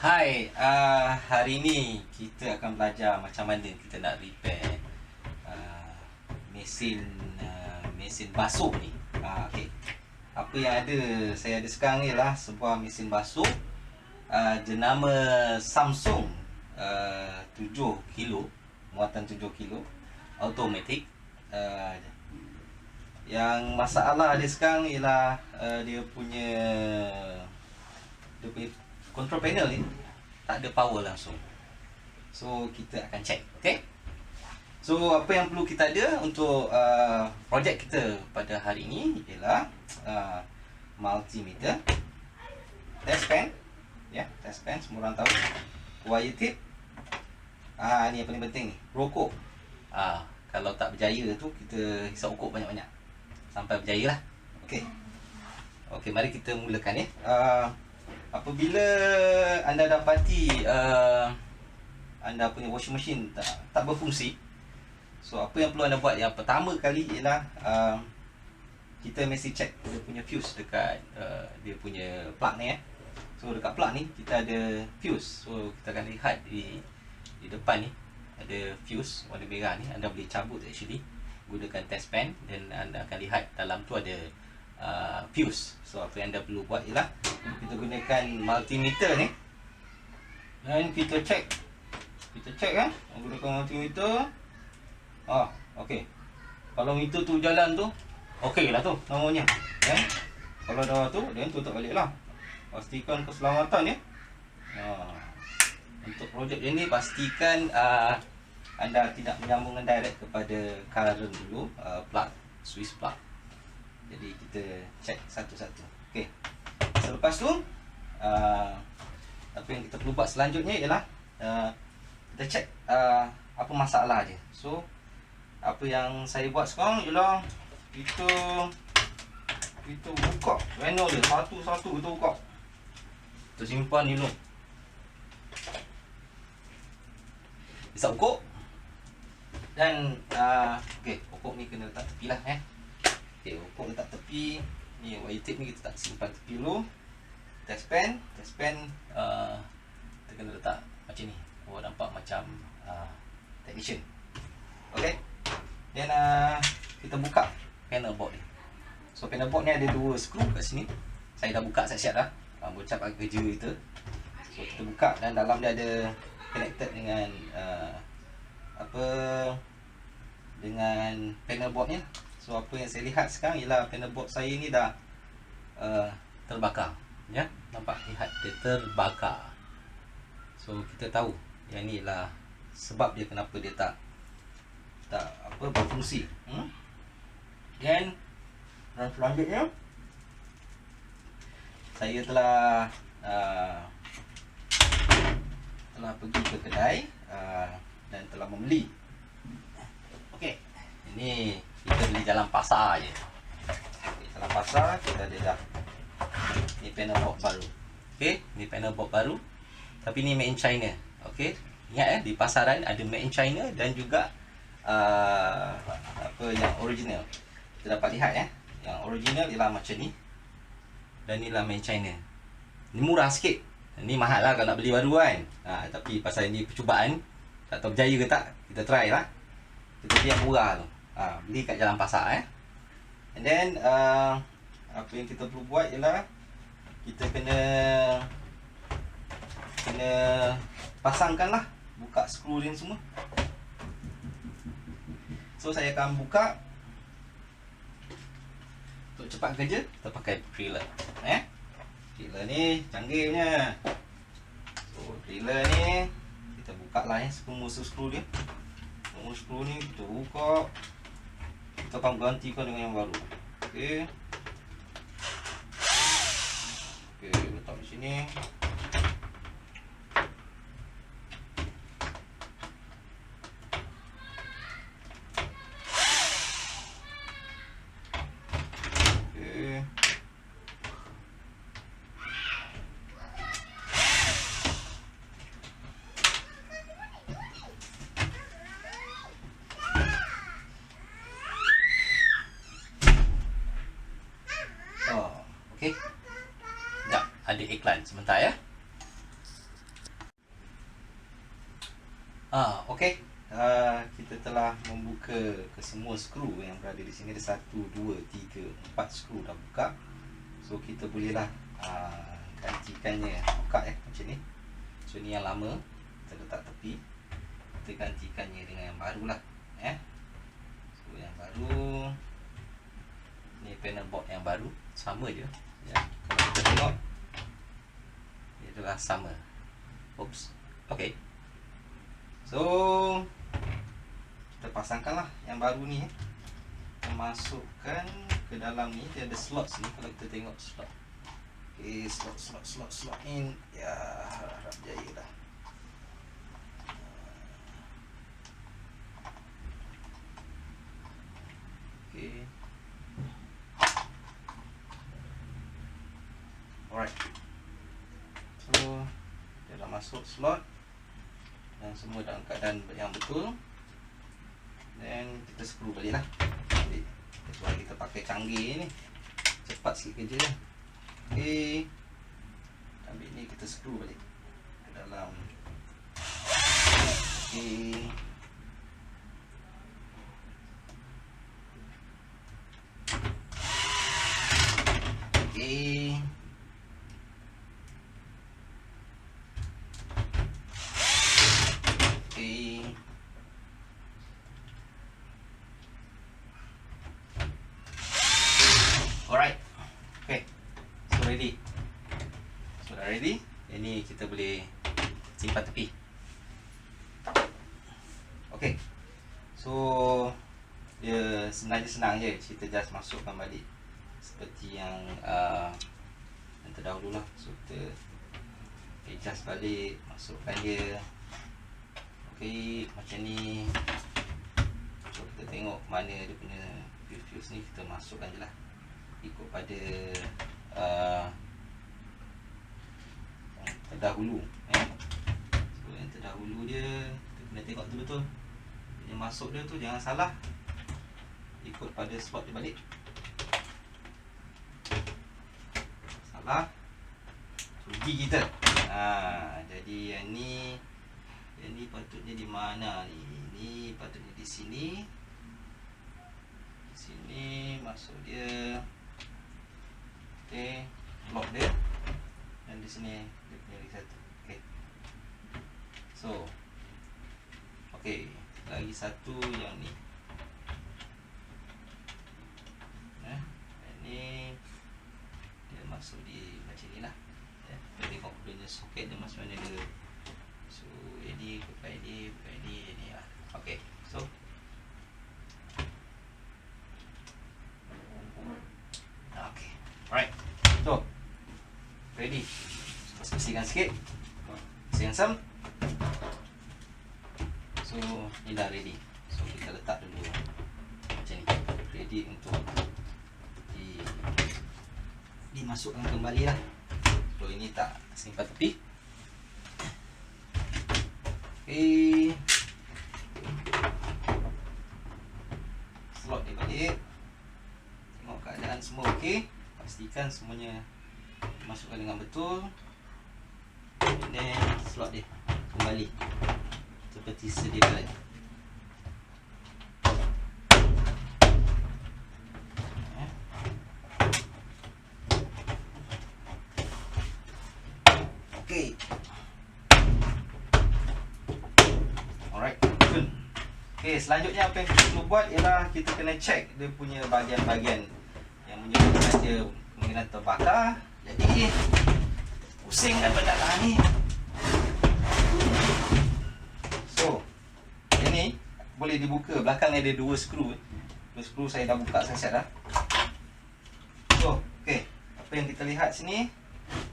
Hai, hari ni kita akan belajar macam mana kita nak repair uh, mesin mesin basuh ni. Okay. Apa yang saya ada sekarang ni lah sebuah mesin basuh jenama Samsung 7 kilo, muatan 7 kilo, automatic. Yang masalah dia sekarang ialah dia punya control panel ni tak ada power langsung. So kita akan check, okay? So apa yang perlu kita ada untuk projek kita pada hari ini ialah multimeter, test pen, test pen, semua orang tahu, wire tip, ni yang paling penting ni, rokok. Kalau tak berjaya tu kita hisap rokok banyak-banyak sampai berjaya lah. Okay, mari kita mulakan ya. Apabila anda dapati anda punya washing machine tak berfungsi, so apa yang perlu anda buat yang pertama kali ialah kita mesti check dia punya fuse dekat dia punya plug ni. So dekat plug ni kita ada fuse. So kita akan lihat di depan ni ada fuse warna merah ni. Anda boleh cabut actually gunakan test pen dan anda akan lihat dalam tu ada fuse. So apa yang anda perlu buat ialah kita gunakan multimeter ni dan kita check menggunakan multimeter. Okey. Kalau meter tu jalan tu okey lah tu namanya. Kalau dah tu dan tutup balik lah. Pastikan keselamatan ya. Untuk projek ini pastikan anda tidak menyambungkan direct kepada current dulu, plug, switch plug. Jadi kita check satu-satu. Okey. Selepas tu apa yang kita perlu buat selanjutnya ialah kita check apa masalah dia. So apa yang saya buat sekarang ialah kita buka panel dia satu-satu, kita buka. Kita simpan ni dulu. Hisap rokok. Dan okey, rokok ni kena letak tepi lah Okey, rokok letak tepi. Ni wire tip ni kita tak simpan tepi dulu. Test pen kita kena letak macam ni. Nampak macam technician. Okey. Dan kita buka panel board ni. So panel board ni ada 2 skru kat sini. Saya dah buka siap-siap dah. Bocap bagi kerja kita. So kita buka dan dalam dia ada connected dengan dengan panel board ni. So apa yang saya lihat sekarang ialah panel board saya ni dah terbakar. Nampak, lihat dia terbakar. So kita tahu yang ni ialah sebab dia kenapa dia tak berfungsi. Dan selanjutnya saya telah pergi ke kedai dan telah membeli. Okey, ini kita beli dalam pasar je. Dalam pasar kita ada dah ni panel board baru. Okey, ni panel board baru. Tapi ni made in China. Okey, ingat di pasaran ada made in China dan juga yang original. Kita dapat lihat yang original ialah macam ni. Dan ni lah made in China. Ni murah sikit. Ni mahal lah kalau nak beli baru kan. Tapi pasal ni percubaan, tak tahu berjaya ke tak, kita try lah. Kita beli yang murah tu. Beli kat jalan pasar And then apa yang kita perlu buat ialah kita kena pasangkan lah, buka skru ring semua. So saya akan buka. Untuk cepat kerja kita pakai driller. Driller ni canggih punya. So driller ni kita buka lah semua skru dia. Semua skru ni kita buka. Kita akan gantikan dengan yang baru. Okey, letak di sini. Okey. Sekejap, ada iklan sebentar ya. Okey. Kita telah membuka ke semua skru yang berada di sini. Ada 1, 2, 3, 4 skru dah buka. So kita bolehlah gantikannya, buka macam ni. So ni yang lama, kita letak tepi. Kita gantikannya dengan yang baru lah. So yang baru, ni panel board yang baru, sama je ya. Kalau kita tengok, dia adalah sama. Oops. Okay. So kita pasangkanlah yang baru ni. Kita masukkan ke dalam ni. Dia ada slot sini. Kalau kita tengok slot. Okay, slot in. Ya, harap jaya lah. Okay. Alright. So dia dah masuk slot dan semua dalam keadaan yang betul. Dan kita screw balik lah. Kecuali kita pakai canggih ni, cepat sikit kerja dia. Okay, ambil ni, kita screw balik ke dalam. Okay. Okay. Alright. Okay. So ready. So dah ready. Ini kita boleh simpan tepi. Okay. So dia sebenarnya senang je. Kita just masukkan balik seperti yang terdahulu lah. So kita adjust balik, masukkan dia. Okay, macam ni. So kita tengok mana dia punya fuse ni, kita masukkan je lah ikut pada yang terdahulu. So yang terdahulu dia, kita kena tengok tu betul. Yang masuk dia tu jangan salah, ikut pada slot dia balik. Salah, rugi kita. Jadi yang ni patutnya di mana ni? Ini patutnya di sini. Di sini masuk dia. Okey, lock dia. Dan di sini dia punya lagi satu. Okey. So, okey, lagi satu yang ni. Ini dia masuk di macam ni lah. Kita tengok punya soket dia masuk mana dia. So, ini buka ini lah. Okay, so okay, alright. So, ready. Bersihkan sikit. Bersihkan. So, ni dah ready. So, kita letak dulu macam ni. Ready untuk dimasukkan kembali lah. So, ini tak simpan tepi. Okay. Slot dia balik. Tengok keadaan semua okey. Pastikan semuanya dimasukkan dengan betul. Dan slot dia kembali seperti sedia kala. Okey. Alright, good. Okay, selanjutnya apa yang kita perlu buat ialah kita kena check dia punya bahagian-bahagian yang menyebabkan dia kemungkinan terbakar. Jadi pusingkan benda lah ni. So, ini boleh dibuka. Belakang ada 2 skru. 2 skru saya dah buka siap-siap dah. So, okay, apa yang kita lihat sini,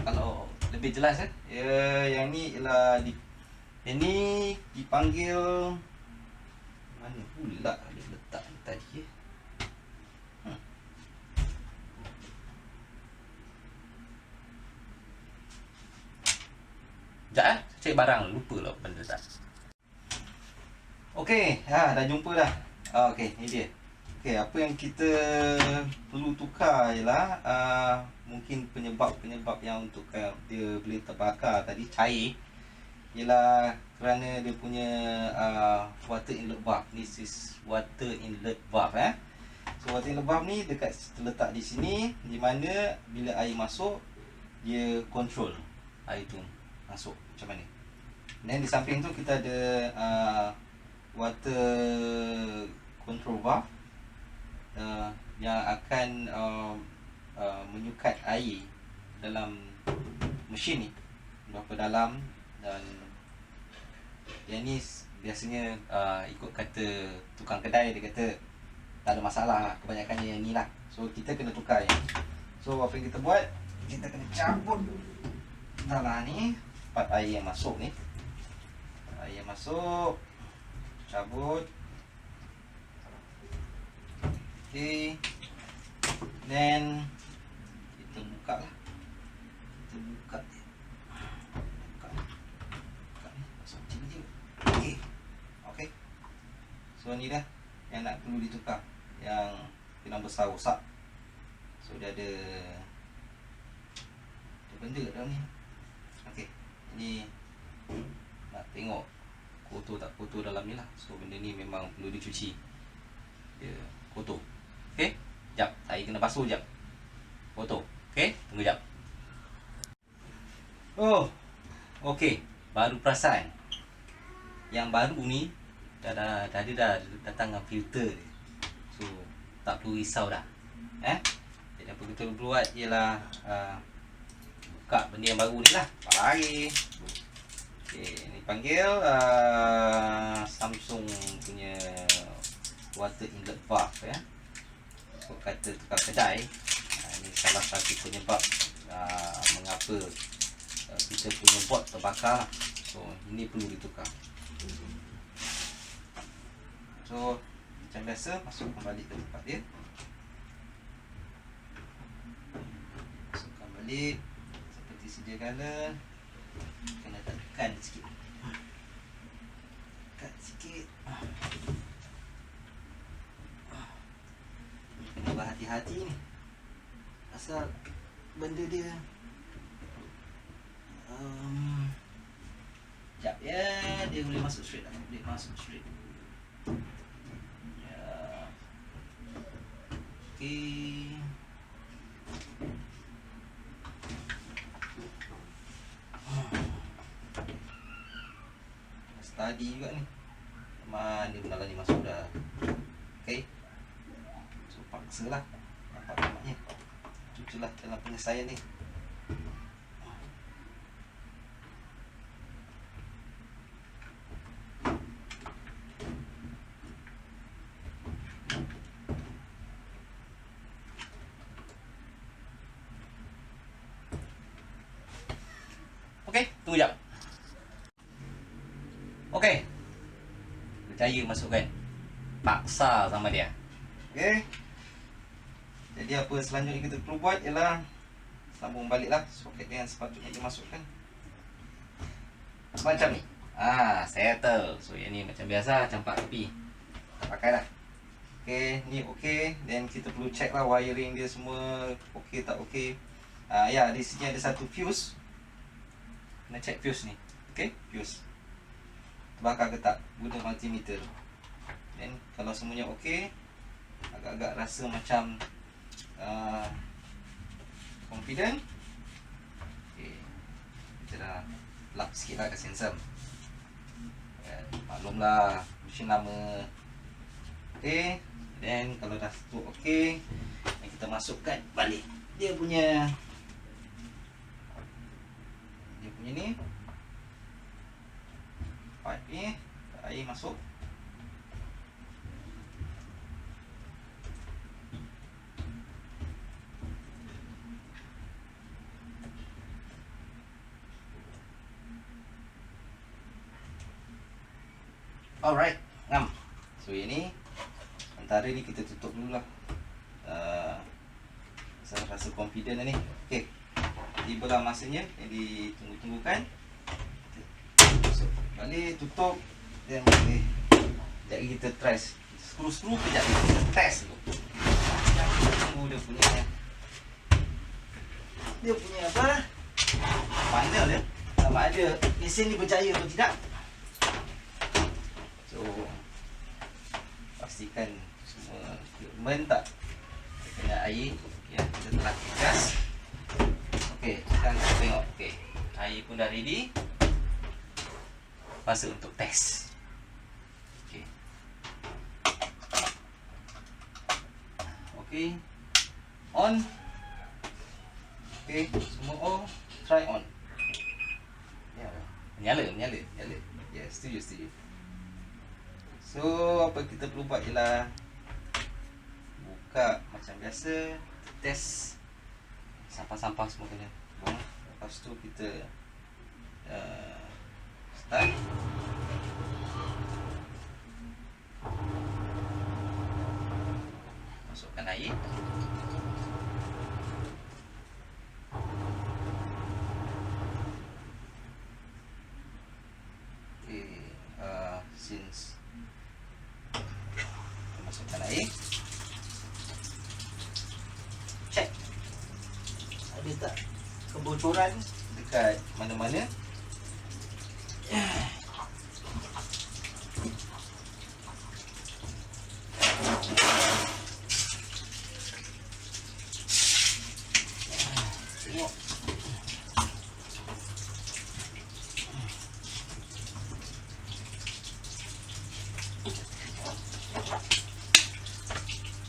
kalau lebih jelas yang ni ialah ini dipanggil mana pula dia letak ni tadi Sekejap cek barang, lupa lah benda tak. Okey, dah jumpa dah. Okey, ni dia. Okey, apa yang kita perlu tukar ialah mungkin penyebab yang untuk dia boleh terbakar tadi, cair. ialah kerana dia punya water inlet valve. This is water inlet valve. So water inlet valve ni terletak di sini, di mana bila air masuk dia control air tu masuk macam mana. Dan di samping tu kita ada water control valve yang akan menyukat air dalam mesin ni berapa dalam. Dan yang ni biasanya ikut kata tukang kedai, dia kata tak ada masalah lah, kebanyakannya yang ni lah. So kita kena tukar ya. So apa yang kita buat, kita kena cabut dalam ni part air yang masuk ni. Air yang masuk, cabut. Okay. Then kita buka lah. Kita buka ni. Masuk macam ni. Okay. Okay. So ni dah yang nak perlu ditukar, yang pinang besar rosak. So dia ada benda kat dalam ni. Okay. Ini nak tengok kotor tak kotor dalam ni lah. So benda ni memang perlu dicuci. Dia kotor. Okay. Sekejap, saya kena basuh sekejap. Kotor. Okay, tunggu sekejap. Oh, okay. Baru perasan yang baru ni dah datang dengan filter dia. So tak perlu risau dah. Jadi apa kita perlu buat ialah buka benda yang baru ni lah. Lari. Okay, ni panggil Samsung punya water inlet valve ya. So kata tukang kedai, ini salah satu penyebab mengapa kita punya board terbakar. So ini perlu ditukar. So macam biasa, masukkan balik ke tempat dia. Masukkan balik seperti sedia kala. Kena tekan sikit. Tekan sikit. Kena berhati-hati ni. Asal benda dia sekejap ya, dia boleh masuk straight lah. Boleh masuk straight. Ya. Okay. Study juga ni. Mana benala ni masuk dah. Okay. So paksa lah. Nampak nampaknya. Cuculah dalam penyelesaian ni. Okey, tunggu jap. Okey. Percaya masukkan. Paksa sama dia. Okey. Jadi apa selanjutnya kita perlu buat ialah sambung baliklah soket yang sepatutnya dimasukkan. Macam ni. Settle. So yang ni macam biasa campak tepi. Tak pakai dah. Okey, ni okey. Then kita perlu check lah wiring dia semua okey tak okey. Ya, di sini ada satu fuse. Kena check fuse ni. Okay, fuse terbakar ke tak, guna multimeter. Dan kalau semuanya okey, agak-agak rasa macam confident. Okay, kita dah lap sikit lah kat sensor. Maklumlah mesin lama. Okay, then kalau dah tu okey, kita masukkan balik dia punya ni pipe ni, air masuk. Alright, ngam. So ini antara ni kita tutup dulu lah. Saya rasa confident dah ni. Okay, tibalah masanya yang ditunggu-tunggukan. Masuk balik, tutup. Dan boleh. Sekejap kita try skru-skru, kejap kita test dulu. Tunggu dia punya apa? Final dia. sama ada mesin ni berjaya atau tidak. So pastikan semua equipment tak terkena air. Ya, kita telah gas. Okey, sekarang kita tengok. Okey, air pun dah ready. Masa untuk test. Okey. Okey. On. Okey, semua on. Try on. Ya, menyala. Ya, setuju. So, apa kita perlu buat ialah buka macam biasa, test sampah-sampah semua kena buang. Lepas tu kita start. Masukkan air. Okay, since masukkan air, check ada tak kebocoran dekat mana-mana. Tengok.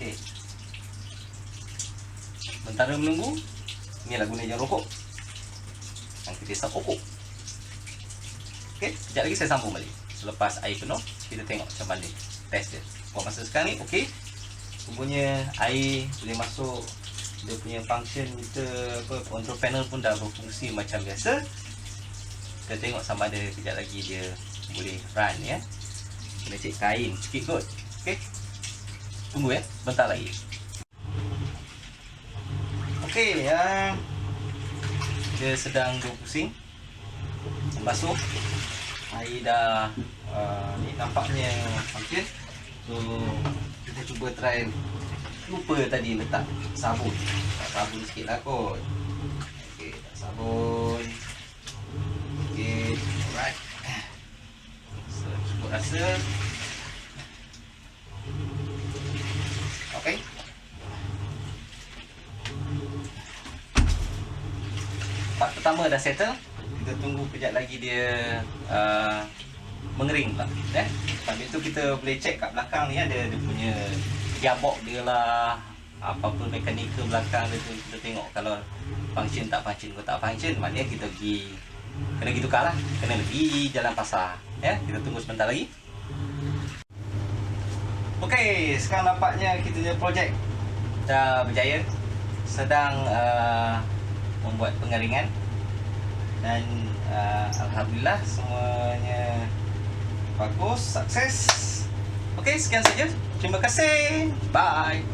Okey. Sementara menunggu, inilah guna jam rokok yang kita hisap pokok. Okey, sekejap lagi saya sambung balik. Selepas air penuh, kita tengok macam mana test dia. Buat masa sekarang ni, okey. Rupanya air boleh masuk. Dia punya function meter, control panel pun dah berfungsi macam biasa. Kita tengok sama ada sekejap lagi dia boleh run ya. Kena cek kain sikit kot. Okey. Tunggu ya, bentar lagi. Okey, dia sedang berpusing. Basuh. Air dah ni nampaknya function. So kita cuba try. Lupa tadi letak sabun. Tak sabun sikit lah kot. Okey, tak sabun. Okey, alright. So, cukup rasa. Okey. Part pertama dah settle. Kita tunggu kejap lagi dia mengering pula. Sambil tu kita boleh check kat belakang ni ada dia punya gearbox dia lah, apa-apa mekanikal belakang dia tu kita tengok kalau function tak function. Kalau tak function maknanya kita pergi kena pergi tukar lah, kena pergi jalan pasar ya. Kita tunggu sebentar lagi. Okey, sekarang nampaknya kita punya projek dah berjaya. Sedang membuat pengeringan dan alhamdulillah semuanya bagus, sukses. Okey, sekian saja. Terima kasih. Bye.